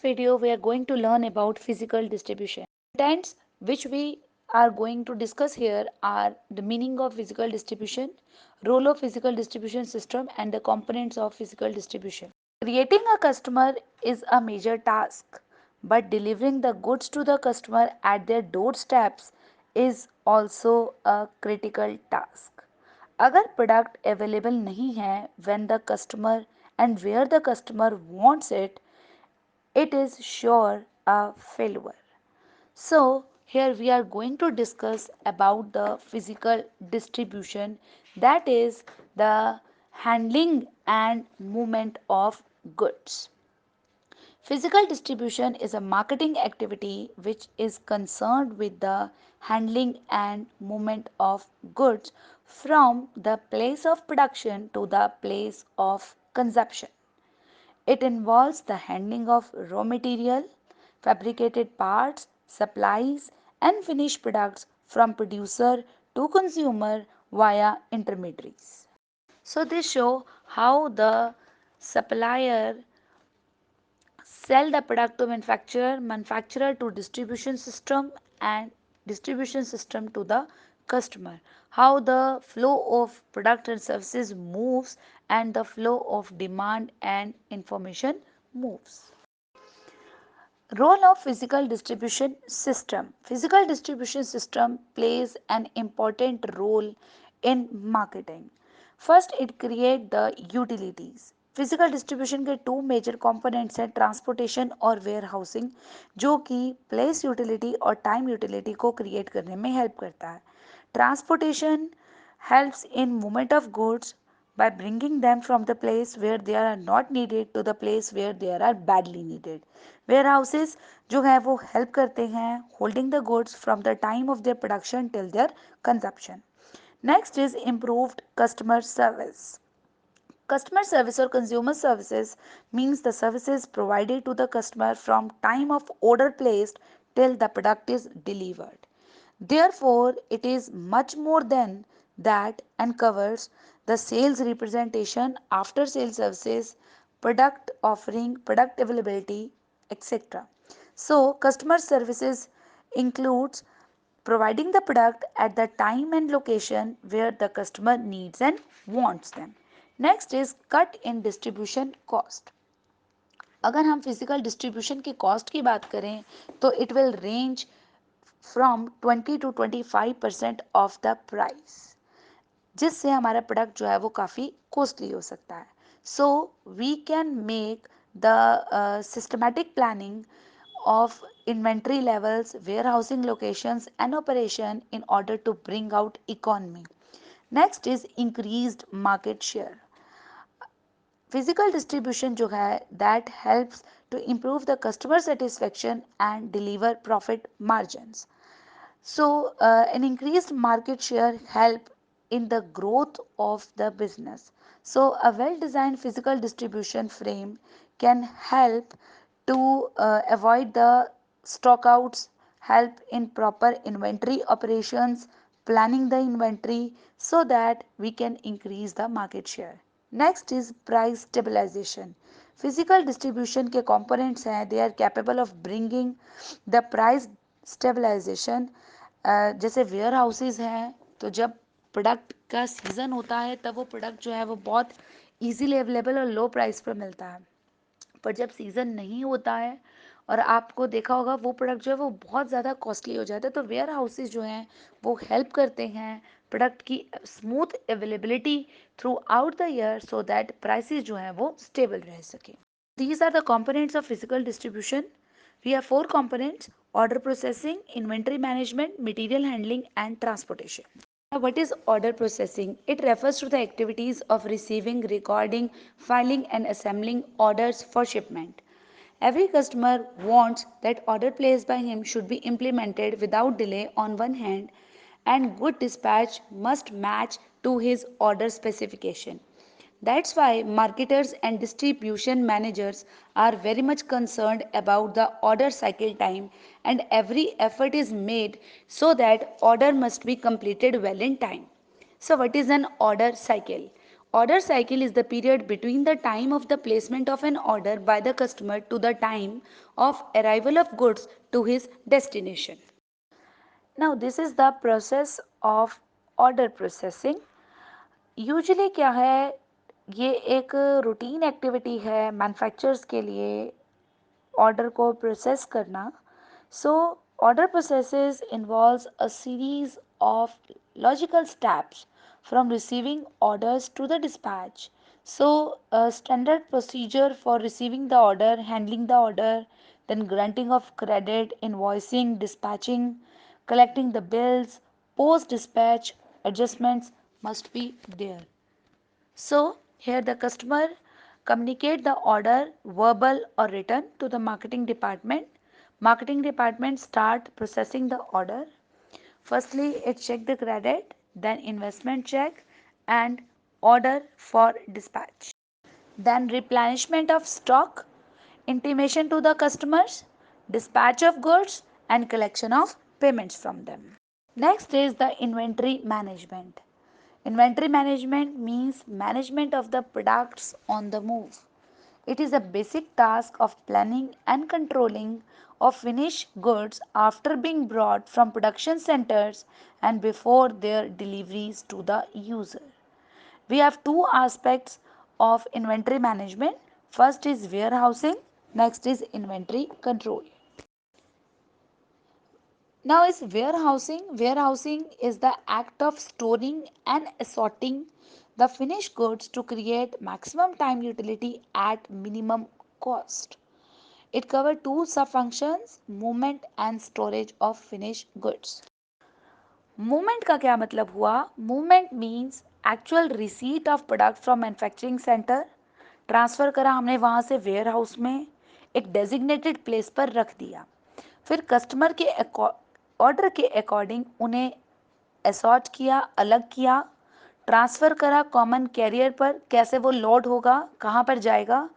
video, we are going to learn about physical distribution. Contents which we are going to discuss here are the meaning of physical distribution, role of physical distribution system, and the components of physical distribution. Creating a customer is a major task, but delivering the goods to the customer at their doorsteps is also a critical task. अगर product available नहीं है when the customer and where the customer wants it, it is sure a failure. So here we are going to discuss about the physical distribution, that is the handling and movement of goods. Physical distribution is a marketing activity which is concerned with the handling and movement of goods from the place of production to the place of consumption. It involves the handling of raw material, fabricated parts, supplies, and finished products from producer to consumer via intermediaries. So, this show how the supplier sell the product to manufacturer, manufacturer to distribution system, and distribution system to the customer. How the flow of product and services moves and the flow of demand and information moves. Role of physical distribution system. Physical distribution system plays an important role in marketing. First, it creates the utilities. Physical distribution के to major components हैं, transportation और where housing, जो कि place utility और time utility को create करने में help करता है. Transportation helps in movement of goods by bringing them from the place where they are not needed to the place where they are badly needed. Warehouses जो है वो help करते हैं holding the goods from the time of their production till their consumption. Next is improved customer service. Customer service or consumer services means the services provided to the customer from time of order placed till the product is delivered. Therefore, it is much more than that and covers the sales representation, after sales services, product offering, product availability, etc. So, customer services includes providing the product at the time and location where the customer needs and wants them. Next is cut in distribution cost. अगर हम physical distribution की cost की बात करें तो it will range from 20 to 25% of the price, जिससे हमारा product जो है वो काफ़ी कॉस्टली हो सकता है. So we can make the systematic planning of inventory levels, warehousing locations and operation in order to bring out economy. Next is increased market share. Physical distribution जो है that helps to improve the customer satisfaction and deliver profit margins. So an increased market share help in the growth of the business. So a well-designed physical distribution frame can help to avoid the stockouts, help in proper inventory operations, planning the inventory so that we can increase the market share. Next is price stabilization. Physical distribution के components हैं, they are capable of bringing the price stabilization. जैसे where houses हैं, तो जब product का season होता है तब वो प्रोडक्ट जो है वो बहुत इजीली अवेलेबल और लो प्राइस पर मिलता है. पर जब सीज़न नहीं होता है और आपको देखा होगा वो प्रोडक्ट जो है वो बहुत ज़्यादा कॉस्टली हो जाता है, तो वेयर हाउसेज जो हैं वो हेल्प करते हैं प्रोडक्ट की smooth availability through out the year so that prices जो हैं वो स्टेबल रह सकें. These are the components of physical distribution. We have four components: order processing, inventory management, material handling, and transportation. Now, what is order processing? It refers to the activities of receiving, recording, filing, and assembling orders for shipment. Every customer wants that order placed by him should be implemented without delay on one hand, and good dispatch must match to his order specification. That's why marketers and distribution managers are very much concerned about the order cycle time, and every effort is made so that order must be completed well in time. So what is an order cycle? Order cycle is the period between the time of the placement of an order by the customer to the time of arrival of goods to his destination. Now this is the process of order processing. Usually क्या है, ये एक routine activity है manufacturers के लिए order को process करना. So order processes involves a series of logical steps from receiving orders to the dispatch. So, a standard procedure for receiving the order, handling the order, then granting of credit, invoicing, dispatching, collecting the bills, post dispatch adjustments must be there. So here the customer communicate the order verbal or written to the marketing department. Marketing department start processing the order. Firstly, it check the credit, then investment check and order for dispatch. Then replenishment of stock, intimation to the customers, dispatch of goods and collection of payments from them. Next is the inventory management. Inventory management means management of the products on the move. It is a basic task of planning and controlling of finished goods after being brought from production centers and before their deliveries to the user. We have two aspects of inventory management. First is warehousing, next is inventory control. Now is warehousing. Warehousing is the act of storing and assorting the finished goods to create maximum time utility at minimum cost. It covers two sub-functions, movement and storage of finished goods. Movement का क्या मतलब हुआ? Movement means actual receipt of product from manufacturing center, transfer करा हमने वहाँ से ware house में, एक डेजिग्नेटेड प्लेस पर रख दिया, फिर कस्टमर के ऑर्डर के अकॉर्डिंग उन्हें असॉर्ट किया, अलग किया, ट्रांसफ़र करा कॉमन कैरियर पर, कैसे वो लोड होगा, कहाँ पर जाएगा,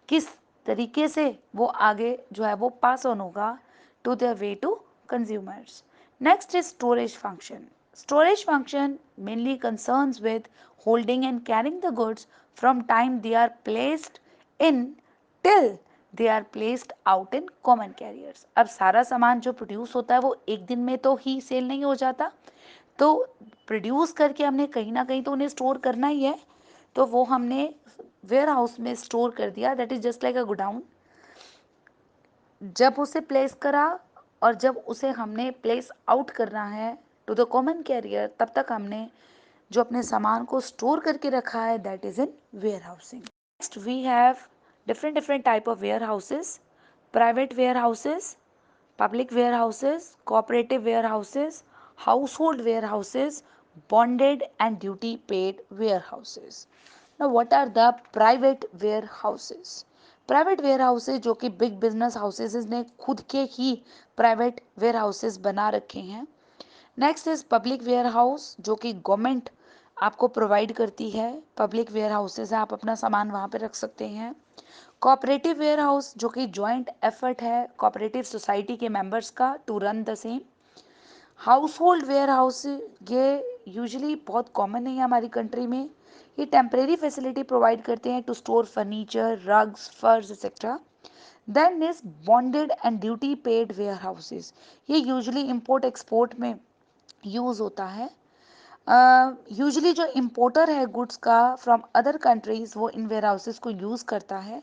किस तरीके से वो आगे जो है वो पास ऑन होगा to the way to consumers. Next is storage function. Storage function mainly concerns with holding and carrying the goods from time they are placed in till they are placed out in common carriers. अब सारा सामान जो produce होता है वो एक दिन में तो ही सेल नहीं हो जाता, तो प्रोड्यूस करके हमने कहीं ना कहीं तो उन्हें स्टोर करना ही है, तो वो हमने वेयर हाउस में स्टोर कर दिया. That is just like a godown. जब उसे प्लेस करा और जब उसे हमने प्लेस आउट करना है टू द कॉमन कैरियर, तब तक हमने जो अपने सामान को स्टोर करके रखा है, that is in warehousing. Next we have different type of warehouses: private warehouses, public warehouses, cooperative warehouses, household warehouses, bonded and duty paid warehouses. Now what are the private warehouses? Private warehouses जो कि big business houses ने खुद के ही private where houses बना रखे हैं. Next is public warehouse जो कि गवर्नमेंट आपको प्रोवाइड करती है. पब्लिक वेयर हाउसेज है, आप अपना सामान वहाँ पे रख सकते हैं. कोऑपरेटिव वेयर हाउस जो कि जॉइंट एफर्ट है कोऑपरेटिव सोसाइटी के मेंबर्स का to run the same. Household warehouse ये यूजुअली बहुत कॉमन है हमारी कंट्री में. ये टेम्परेरी फैसिलिटी प्रोवाइड करते हैं to store furniture, rugs, furs etcetera. Then is bonded and duty paid warehouses. ये यूजुअली इंपोर्ट एक्सपोर्ट में यूज़ होता है. यूजुअली जो इम्पोर्टर है गुड्स का फ्रॉम अदर कंट्रीज़ वो इन वेयर हाउसेज को यूज़ करता है.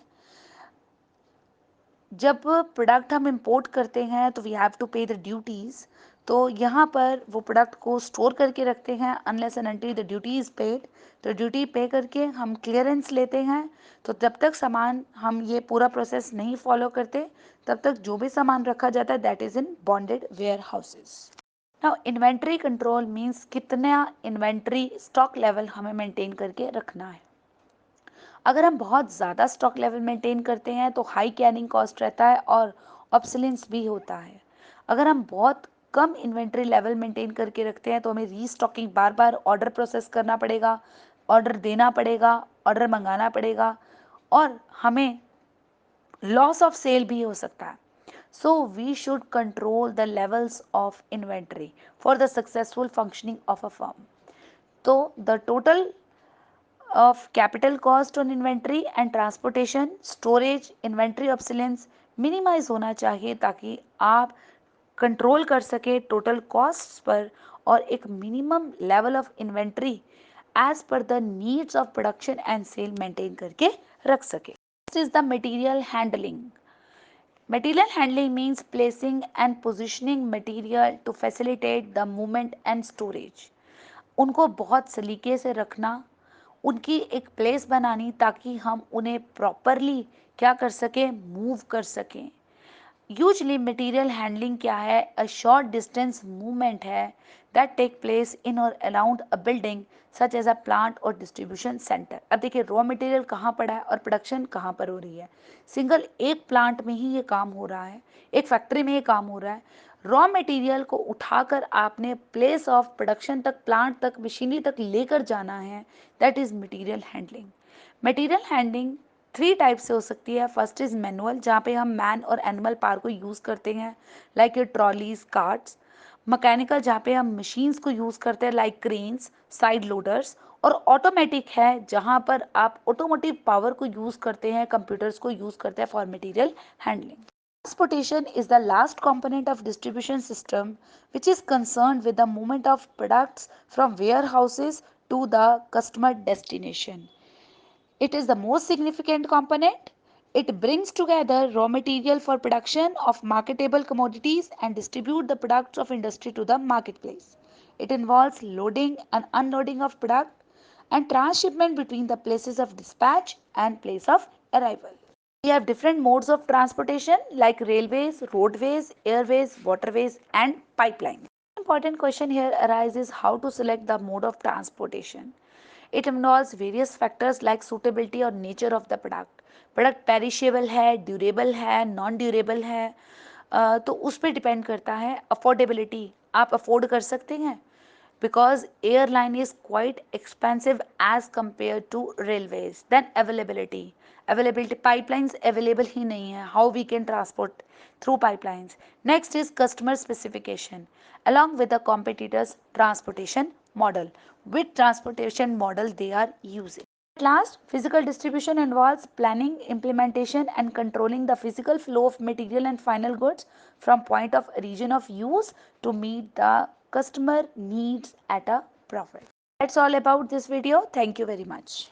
जब प्रोडक्ट हम इंपोर्ट करते हैं तो वी हैव टू पे द ड्यूटीज़. तो यहाँ पर वो प्रोडक्ट को स्टोर करके रखते हैं unless and until the duty is paid. तो ड्यूटी पे करके हम क्लियरेंस लेते हैं. तो जब तक सामान हम ये पूरा प्रोसेस नहीं फॉलो करते, तब तक जो भी सामान रखा जाता है that is in bonded warehouses. Now inventory control means कितना इन्वेंट्री स्टॉक लेवल हमें मेंटेन करके रखना है. अगर हम बहुत ज़्यादा स्टॉक लेवल मेंटेन करते हैं तो हाई कैरिंग कॉस्ट रहता है और ऑब्सोलेंस भी होता है. अगर हम बहुत कम इन्वेंट्री लेवल मेंटेन करके रखते हैं तो हमें रीस्टॉकिंग बार बार ऑर्डर प्रोसेस करना पड़ेगा, ऑर्डर देना पड़ेगा, ऑर्डर मंगाना पड़ेगा और हमें लॉस ऑफ सेल भी हो सकता है. So we should control the levels of inventory for the successful functioning of a firm. तो the total of capital cost on inventory and transportation, storage, inventory obsolescence minimise होना चाहिए ताकि आप control कर सके टोटल कॉस्ट्स पर और एक minimum level of inventory as per the needs of production and sale maintain करके रख सके. Next is the material handling. Material handling means placing and positioning material to facilitate the movement and storage. उनको बहुत सलीके से रखना, उनकी एक प्लेस बनानी ताकि हम उन्हें प्रॉपरली क्या कर सकें, मूव कर सकें. यूजली मटेरियल हैंडलिंग क्या है, अ शॉर्ट डिस्टेंस मूवमेंट है दैट टेक प्लेस इन और around a building such as a plant और डिस्ट्रीब्यूशन सेंटर. अब देखिए रॉ मटेरियल कहाँ पड़ा है और प्रोडक्शन कहाँ पर हो रही है. सिंगल एक प्लांट में ही ये काम हो रहा है, एक फैक्ट्री में ये काम हो रहा है. रॉ मटेरियल को उठाकर आपने प्लेस ऑफ प्रोडक्शन तक, प्लांट तक, मशीनरी तक लेकर जाना है, that is material handling. Material handling three type से हो सकती है. फर्स्ट इज मैनुअल, जहाँ पे हम मैन और एनिमल पावर को यूज़ करते हैं लाइक ये ट्रॉलीज, कार्ट्स. मैकेनिकल, जहाँ पे हम मशीन्स को यूज़ करते हैं लाइक क्रेन्स, साइड लोडर्स. और ऑटोमेटिक है जहाँ पर आप ऑटोमोटिव पावर को यूज़ करते हैं, कंप्यूटर्स को यूज़ करते हैं for material handling. Transportation is the last component of distribution system which is concerned with the movement of products from warehouses to the customer destination. It is the most significant component. It brings together raw material for production of marketable commodities and distribute the products of industry to the marketplace. It involves loading and unloading of product and transshipment between the places of dispatch and place of arrival. We have different modes of transportation like railways, roadways, airways, waterways and pipelines. Important question here arises how to select the mode of transportation. It involves various factors like suitability or nature of the product. Product perishable है, durable है, non durable है, तो उस पर depend करता है. Affordability, आप afford कर सकते हैं because airline is quite expensive as compared to railways. Then availability, pipelines available ही नहीं है, how we can transport through pipelines. Next is customer specification along with the competitors transportation model, which transportation model they are using. At last, physical distribution involves planning, implementation and controlling the physical flow of material and final goods from point of region of use to meet the customer needs at a profit. That's all about this video. Thank you very much.